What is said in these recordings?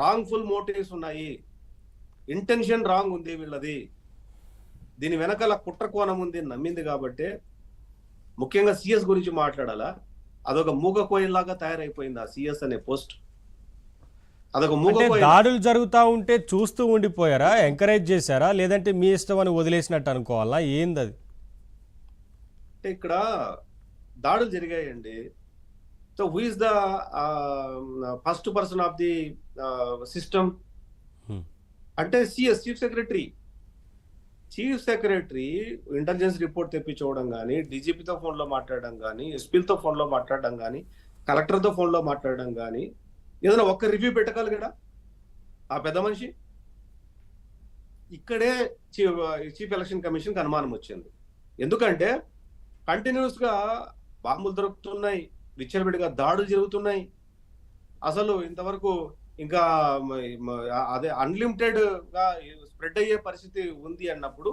Wrongful motifs ఉన్నాయి, intention wrong ఉంది వీళ్ళది, దీని వెనకాల కుట్ర కోణం ఉంది నమ్మింది కాబట్టి ముఖ్యంగా సిఎస్ గురించి మాట్లాడాలా. అదొక మూగ కోయిల్లాగా తయారైపోయింది ఆ సిఎస్ అనే పోస్ట్. అదొక మూగ కోయిల్. దాడులు జరుగుతూ ఉంటే చూస్తూ ఉండిపోయారా, ఎంకరేజ్ చేశారా, లేదంటే మీ ఇష్టం అని వదిలేసినట్టు అనుకోవాలా, ఏంది అది? అంటే ఇక్కడ దాడులు జరిగాయండి. So who is the first person of the system అంటే CS, chief secretary. Chief secretary intelligence report తెప్పించుకోవడం కానీ, డీజీపీతో ఫోన్లో మాట్లాడడం కానీ, ఎస్పీలతో ఫోన్లో మాట్లాడడం కానీ, కలెక్టర్తో ఫోన్లో మాట్లాడడం కానీ, ఏదైనా ఒక్క రివ్యూ పెట్టగలిగాడా ఆ పెద్ద మనిషి? ఇక్కడే చీఫ్ ఎలక్షన్ కమిషన్కి అనుమానం వచ్చింది. ఎందుకంటే కంటిన్యూస్ గా బాంబులు దొరుకుతున్నాయి, విచ్చలవిడిగా దాడులు జరుగుతున్నాయి. అసలు ఇంతవరకు ఇంకా అదే అన్లిమిటెడ్ గా స్ప్రెడ్ అయ్యే పరిస్థితి ఉంది అన్నప్పుడు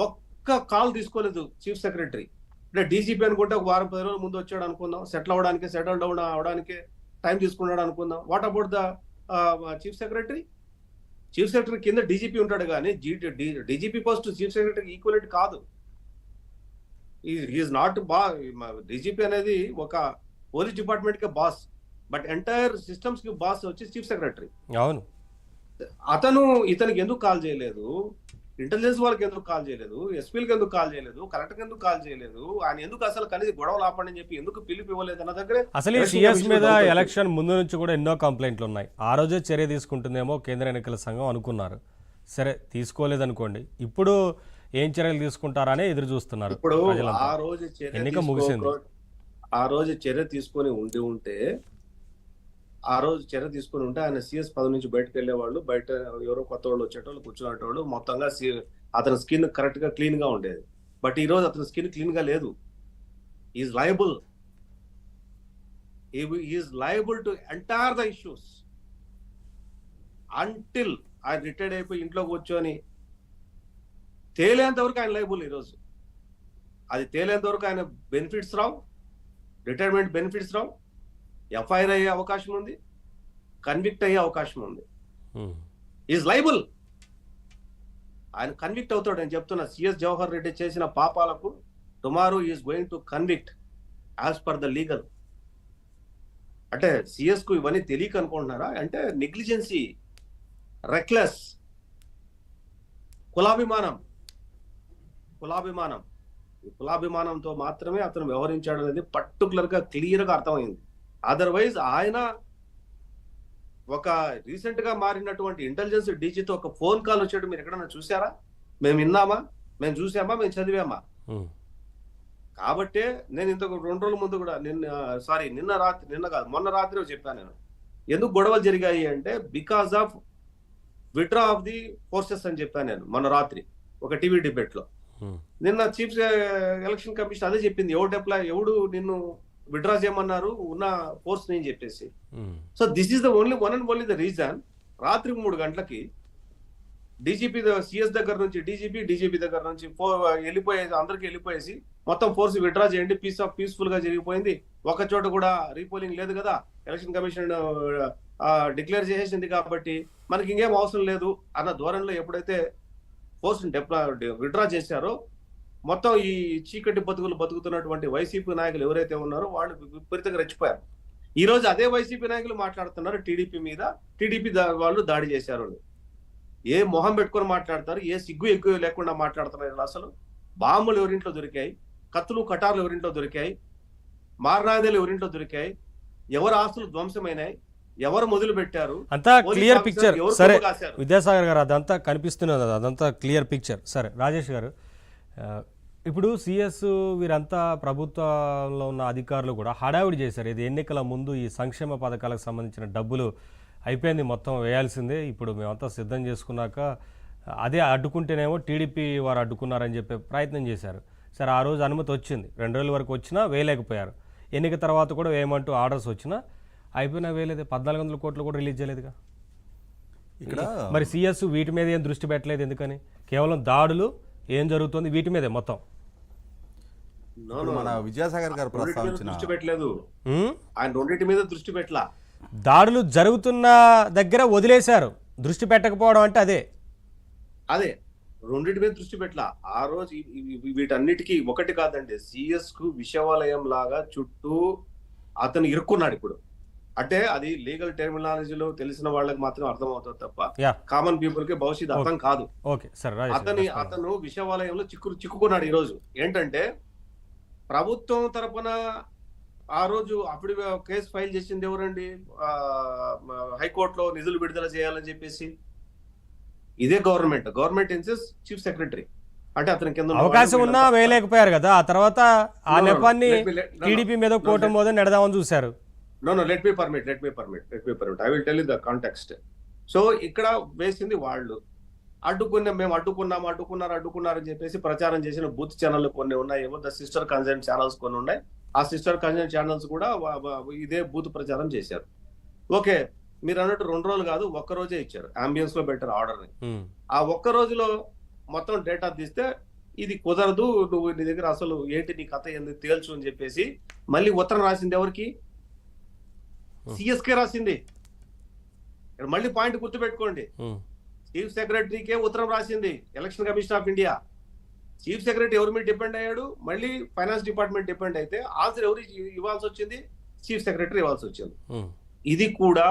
ఒక్క కాల్ తీసుకోలేదు చీఫ్ సెక్రటరీ. అంటే డీజీపీ అనుకుంటే ఒక వారం 10 రోజుల ముందు వచ్చాడు అనుకుందాం, సెటిల్ డౌన్ అవడానికి టైం తీసుకున్నాడు అనుకుందాం. What about the chief secretary? Chief secretary కింద డీజీపీ ఉంటాడు కానీ డీజీపీ పోస్ట్ చీఫ్ సెక్రటరీకి ఈక్వలెంట్ కాదు. ఈజ్ నాట్ డీజీపీ అనేది ఒక పోలీస్ డిపార్ట్మెంట్ కి బాస్, బట్ ఎంటైర్ సిస్టమ్స్ కి బాస్ వచ్చి చీఫ్ సెక్రటరీ. అవును. ఇతనికి ఎందుకు కాల్ చేయలేదు? ఇంటెలిజెన్స్ వాళ్ళకి ఎందుకు కాల్ చేయలేదు? ఎస్పీలకు ఎందుకు కాల్ చేయలేదు? కలెక్టర్కి ఎందుకు కాల్ చేయలేదు? ఆయన ఎందుకు అసలు కనీసం గొడవలు ఆపండి చెప్పి ఎందుకు పిలుపు ఇవ్వలేదు అన్న దగ్గరే అసలు ఈ సిఎస్ మీద ఎలక్షన్ ముందు నుంచి కూడా ఎన్నో కంప్లైంట్లు ఉన్నాయి. ఆ రోజే చర్య తీసుకుంటుందేమో కేంద్ర ఎన్నికల సంఘం అనుకున్నారు. సరే తీసుకోలేదనుకోండి, ఇప్పుడు ఏం చర్యలు తీసుకుంటారనే ఎదురు చూస్తున్నారు. ఇప్పుడు ఎన్నిక ముగిసింది. ఆ రోజు చర్య తీసుకొని ఉంటే ఆయన సిఎస్ పదవి నుంచి బయటకు వెళ్ళేవాళ్ళు, బయట ఎవరో కొత్త వాళ్ళు వచ్చేటోళ్ళు, కూర్చునేటోళ్ళు, మొత్తంగా అతని స్కిన్ కరెక్ట్ గా క్లీన్ గా ఉండేది. బట్ ఈ రోజు అతని స్కిన్ క్లీన్ గా లేదు. Is liable to entire the issues until ఆయన రిటైర్డ్ అయిపోయి ఇంట్లో కూర్చొని తేలేంత వరకు ఆయన లయబుల్. ఈరోజు అది తేలేంత వరకు ఆయన బెనిఫిట్స్ రావు, రిటైర్మెంట్ బెనిఫిట్స్ రావు, ఎఫ్ఐఆర్ అయ్యే అవకాశం ఉంది, కన్విక్ట్ అయ్యే అవకాశం ఉంది. Is liable. ఆయన కన్విక్ట్ అవుతాడు. నేను చెప్తున్నా, సిఎస్ జవహర్ రెడ్డి చేసిన పాపాలకు tomorrow is going to convict as per the legal. అంటే సిఎస్ కు ఇవన్నీ తెలియక అనుకుంటున్నారా? అంటే నెగ్లిజెన్సీ, రెక్లెస్, కులాభిమానంతో మాత్రమే అతను వ్యవహరించాడు అనేది పర్టికులర్ గా క్లియర్ గా అర్థమైంది. అదర్వైజ్ ఆయన ఒక రీసెంట్ గా మారినటువంటి ఇంటెలిజెన్స్ డీజీతో ఒక ఫోన్ కాల్ వచ్చాడు, మీరు ఎక్కడన్నా చూసారా? మేము విన్నామా, మేము చూసామా, మేము చదివామా? కాబట్టే నేను ఇంతకు 2 రోజుల ముందు కూడా మొన్న రాత్రి చెప్పాను నేను, ఎందుకు గొడవలు జరిగాయి అంటే because of withdraw of the forces అని చెప్పాను నేను మొన్న రాత్రి ఒక టీవీ డిబేట్ లో. నిన్న చీఫ్ ఎలక్షన్ కమిషన్ అదే చెప్పింది, ఎవడు నిన్ను విత్డ్రా చేయమన్నారు ఉన్న ఫోర్స్ అని చెప్పేసి. So this is the only the reason. రాత్రి 3 గంటలకి డీజీపీ సిఎస్ దగ్గర నుంచి డీజీపీ దగ్గర నుంచి అందరికి వెళ్ళిపోయేసి మొత్తం ఫోర్స్ విత్డ్రా చేయండి, పీస్ఫుల్ గా జరిగిపోయింది, ఒక చోట కూడా రీపోలింగ్ లేదు కదా, ఎలక్షన్ కమిషన్ డిక్లేర్ చేసేసింది కాబట్టి మనకి ఇంకేం అవసరం లేదు అన్న ధోరణిలో ఎప్పుడైతే ఫోర్స్ విత్డ్రా చేశారో, మొత్తం ఈ చీకటి బతుకుతున్నటువంటి వైసీపీ నాయకులు ఎవరైతే ఉన్నారో వాళ్ళు విపరీతంగా రెచ్చిపోయారు. ఈ రోజు అదే వైసీపీ నాయకులు మాట్లాడుతున్నారు టీడీపీ మీద, టీడీపీ వాళ్ళు దాడి చేశారు. ఏ మొహం పెట్టుకొని మాట్లాడతారు? ఏ సిగ్గు ఎక్కువ లేకుండా మాట్లాడుతున్నారు. అసలు బాంబులు ఎవరింట్లో దొరికాయి, కత్తులు కటార్లు ఎవరింట్లో దొరికాయి, మారణాయుధాలు ఎవరింట్లో దొరికాయి, ఎవరు ఆస్తులు ధ్వంసమైనాయి, ఎవరు మొదలు పెట్టారు, అంతా క్లియర్ పిక్చర్. సరే విద్యాసాగర్ గారు, అదంతా కనిపిస్తున్నది, అదంతా క్లియర్ పిక్చర్. సరే రాజేష్ గారు, ఇప్పుడు సిఎస్ వీరంతా ప్రభుత్వంలో ఉన్న అధికారులు కూడా హడావిడి చేశారు. ఇది ఎన్నికల ముందు ఈ సంక్షేమ పథకాలకు సంబంధించిన డబ్బులు అయిపోయింది, మొత్తం వేయాల్సిందే, ఇప్పుడు మేమంతా సిద్ధం చేసుకున్నాక అదే అడ్డుకుంటేనేమో టీడీపీ వారు అడ్డుకున్నారని చెప్పే ప్రయత్నం చేశారు. సరే ఆ రోజు అనుమతి వచ్చింది, 2 రోజుల వరకు వచ్చినా వేయలేకపోయారు. ఎన్నిక తర్వాత కూడా వేయమంటూ ఆర్డర్స్ వచ్చినా అయిపోయినా వేయలేదు. 1400 కోట్లు కూడా రిలీజ్ చేయలేదుగా ఇక్కడ. మరి సిఎస్ వీటి మీద ఏం దృష్టి పెట్టలేదు ఎందుకని? కేవలం దాడులు ఏం జరుగుతుంది వీటి మీదే మొత్తం. మన విద్యాసాగర్ గారు ప్రస్తావించిన దృష్టి పెట్టలేదు, ఆయన రెండింటి మీద దృష్టి పెట్టలా. దాడులు జరుగుతున్న దగ్గర వదిలేశారు, దృష్టి పెట్టకపోవడం అంటే అదే. అదే రెండింటి మీద దృష్టి పెట్టలా ఆ రోజు. వీటన్నిటికీ ఒకటి కాదండి, సిఎస్ కు విషవాలయం లాగా చుట్టూ అతను ఇరుక్కున్నాడు ఇప్పుడు. అంటే అది లీగల్ టెర్మినాలజీలో తెలిసిన వాళ్ళకి మాత్రం అర్థం అవుతుంది తప్ప కామన్ పీపుల్ కి భవిష్యత్ అర్థం కాదు. అతను విషవాలయంలో చిక్కుకున్నాడు. ఈ రోజు ఏంటంటే ప్రభుత్వం తరపున ఆ రోజు అప్పుడు కేసు ఫైల్ చేసింది ఎవరండి? హైకోర్టులో నిధులు విడుదల చేయాలని చెప్పేసి ఇదే గవర్నమెంట్ ఇన్సెస్ చీఫ్ సెక్రటరీ. అంటే అతని కింద అవకాశం ఉన్నా వేయలేకపోయారు కదా. ఆ తర్వాత ఆ నెపాన్ని టీడీపీ మీద కోటం మీద నెడదామని చూశారు. No, let me permit. I will tell you the context. So ఇక్కడ వేసింది వాళ్ళు. మేము అడ్డుకున్నారని చెప్పేసి ప్రచారం చేసిన బూత్ ఛానల్ కొన్ని ఉన్నాయి, ఏమో ద సిస్టర్ కన్సర్న్ ఛానల్స్ కొన్ని ఉన్నాయి. ఆ సిస్టర్ కన్సర్న్ ఛానల్స్ కూడా ఇదే బూత్ ప్రచారం చేశారు. ఓకే, మీరు అన్నట్టు 2 రోజులు కాదు, 1 రోజే ఇచ్చారు. అంబియన్స్ లో పెట్టారు ఆర్డర్ ని. ఆ 1 రోజులో మొత్తం డేటా తీస్తే ఇది కుదరదు, నువ్వు నీ దగ్గర అసలు ఏంటి నీ కథ ఏంది తేల్చు అని చెప్పేసి మళ్ళీ ఉత్తరం రాసింది ఎవరికి? సిఎస్కే రాసింది. మళ్ళీ పాయింట్ గుర్తుపెట్టుకోండి, చీఫ్ సెక్రటరీకే ఉత్తరం రాసింది election commission of India. Chief secretary ఎవరి మీద డిపెండ్ అయ్యాడు? మళ్ళీ ఫైనాన్స్ డిపార్ట్మెంట్ డిపెండ్ అయితే ఆన్సర్ ఎవరు ఇవ్వాల్సి వచ్చింది? చీఫ్ సెక్రటరీ ఇవ్వాల్సి వచ్చింది. ఇది కూడా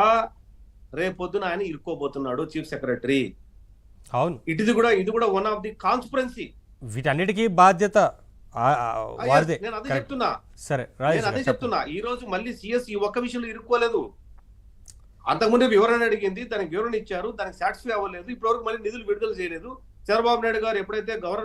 రేపొద్దున ఆయన ఇరుక్కోబోతున్నాడు చీఫ్ సెక్రటరీ. అవును, ఇది కూడా వన్ ఆఫ్ ది కాన్స్పిరెన్సీ. వీటన్నిటికీ బాధ్యత నేను అదే చెప్తున్నా. ఈ రోజు మళ్ళీ సిఎస్ ఈ ఒక్క విషయంలో ఇరుక్కోలేదు. అంతకుముందే వివరణ అడిగింది, దానికి వివరణ ఇచ్చారు, దానికి సాటిస్ఫై అవ్వలేదు. ఇప్పటివరకు మళ్ళీ నిధులు విడుదల చేయలేదు. చంద్రబాబు నాయుడు గారు ఎప్పుడైతే గవర్నర్